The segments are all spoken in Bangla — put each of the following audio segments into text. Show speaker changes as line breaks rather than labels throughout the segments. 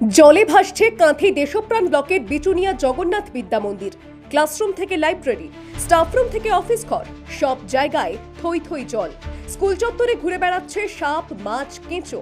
জলে ভাসছে কাঁথি দেশপ্রাণ ব্লকের বিচুনিয়া জগন্নাথ বিদ্যা মন্দির। ক্লাসরুম থেকে লাইব্রেরি, স্টাফরুম থেকে অফিস ঘর, সব জায়গায় থই থই জল। স্কুল চত্বরে ঘুরে বেড়াচ্ছে সাপ, মাছ, কেঁচো।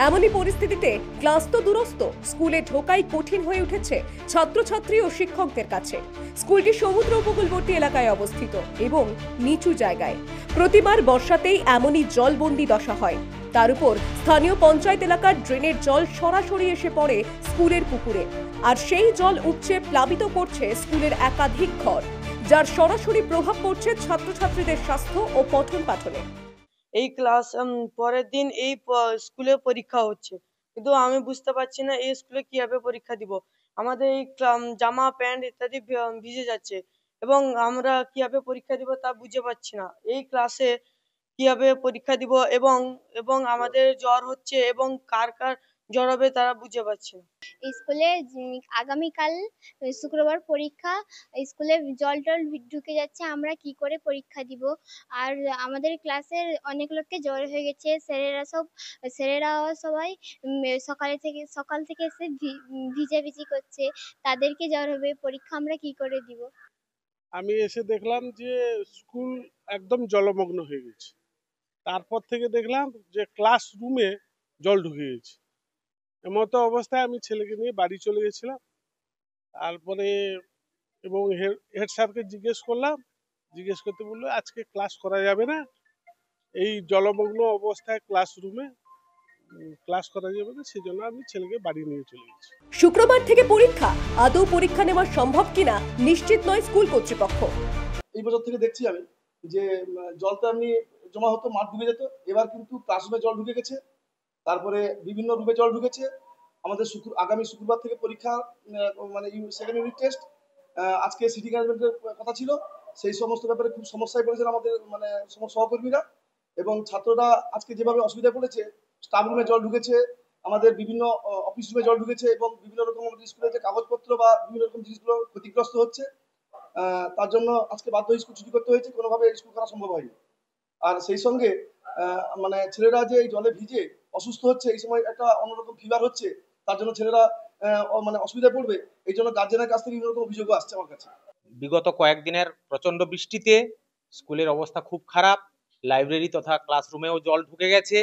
এমনই পরিস্থিতিতে ক্লাস তো দূরস্থ, স্কুলে ঢোকাই কঠিন হয়ে উঠেছে ছাত্রছাত্রী ও শিক্ষকদের কাছে। স্কুলটি সমুদ্র উপকূলবর্তী এলাকায় অবস্থিত এবং নিচু জায়গায়। প্রতিবার বর্ষাতেই এমনই জলবন্দি দশা হয়। তার উপর স্থানীয় পঞ্চায়েত এলাকার ড্রেনের জল সরাসরি এসে পড়ে স্কুলের পুকুরে, আর সেই জল উপচে প্লাবিত করছে স্কুলের একাধিক ঘর, যার সরাসরি প্রভাব পড়ছে ছাত্রছাত্রীদের স্বাস্থ্য ও পঠন পাঠনে।
এই ক্লাস পরের দিন এই স্কুলে পরীক্ষা হচ্ছে, কিন্তু আমি বুঝতে পারছি না এই স্কুলে কিভাবে পরীক্ষা দিব। আমাদের এই জামা প্যান্ট ইত্যাদি ভিজে যাচ্ছে এবং আমরা কিভাবে পরীক্ষা দিব তা বুঝতে পারছি না। এই ক্লাসে কিভাবে পরীক্ষা দিব এবং এবং আমাদের জ্বর হচ্ছে এবং কার কার জ্বর হবে তারা বুঝতে পারছি না।
স্কুলে আগামীকাল শুক্রবার পরীক্ষা, স্কুলে জল টল ঢুকে যাচ্ছে, আমরা কি করে পরীক্ষা দিব। আর আমাদের ক্লাসের অনেক লোককে জ্বর হয়ে গেছে। স্যারেরা সবাই সকাল থেকে এসে ভিজাভিজি করছে, তাদেরকে জ্বর হবে, পরীক্ষা আমরা কি করে দিব।
আমি এসে দেখলাম যে স্কুল একদম জলমগ্ন হয়ে গেছে। তারপর থেকে দেখলাম যে ক্লাসরুমে জল ঢুকে গেছে। এমতো অবস্থায় আমি ছেলেকে নিয়ে বাড়ি চলে গেছিলাম। তারপরে এবং হেড স্যারকে জিজ্ঞেস করতে বললো আজকে ক্লাস করা যাবে না, এই জলমগ্ন অবস্থায় ক্লাসরুমে ক্লাস করা যাবে না, সেজন্য আমি ছেলেকে বাড়ি নিয়ে চলে গেছি।
শুক্রবার থেকে পরীক্ষা, আদৌ পরীক্ষা নেওয়া সম্ভব কিনা নিশ্চিত নয় স্কুল কর্তৃপক্ষ।
এই বছর থেকে দেখছি আমি যে জলটা এমনি জমা হতো, মাঠ ডুবে যেত, এবার কিন্তু ক্লাসরুমে জল ঢুকে গেছে, তারপরে বিভিন্ন রুমে জল ঢুকেছে। আমাদের আগামী শুক্রবার থেকে পরীক্ষা, মানে সেকেন্ড ইউনিট টেস্ট। আজকে সিটি ম্যানেজমেন্টের কথা ছিল, সেই সমস্ত ব্যাপারে খুব সমস্যায় পড়েছেন আমাদের মানে সহকর্মীরা এবং ছাত্ররা। আজকে যেভাবে অসুবিধায় পড়েছে, স্টাফ রুমে জল ঢুকেছে, আমাদের বিভিন্ন অফিস রুমে জল ঢুকেছে এবং বিভিন্ন রকম আমাদের স্কুলের যে কাগজপত্র বা বিভিন্ন রকম জিনিসগুলো ক্ষতিগ্রস্ত হচ্ছে। তার জন্য আজকে বাধ্য হয়ে স্কুল ছুটি করতে হয়েছে, কোনোভাবে স্কুল করা সম্ভব হয়নি। আর সেই সঙ্গে মানে ছেলেরা যে এই জলে ভিজে অসুস্থ হচ্ছে, এই সময় একটা অন্যরকম ফিভার হচ্ছে, তার জন্য ছেলেরা মানে অসুবিধায় পড়বে, এই জন্য গার্জেনের কাছ থেকে বিভিন্ন রকম অভিযোগও আসছে আমার কাছে।
বিগত কয়েকদিনের প্রচন্ড বৃষ্টিতে স্কুলের অবস্থা খুব খারাপ। লাইব্রেরি তথা ক্লাসরুমেও জল ঢুকে গেছে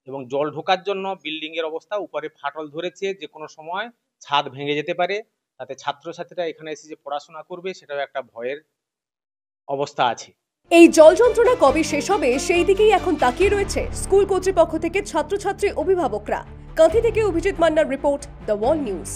এবং জল ঢোকার জন্য বিল্ডিং এর অবস্থা উপরে ফাটল ধরেছে, যে কোনো সময় ছাদ ভেঙে যেতে পারে। তাতে ছাত্রছাত্রীরা এখানে এসে যে পড়াশোনা করবে সেটাও একটা ভয়ের অবস্থা আছে।
এই জল যন্ত্রণা কবে শেষ হবে সেই দিকেই এখন তাকিয়ে রয়েছে স্কুল কর্তৃপক্ষ থেকে ছাত্রছাত্রী, অভিভাবকরা। কাঁথি থেকে অভিজিৎ মান্নার রিপোর্ট, দ্য ওয়াল নিউজ।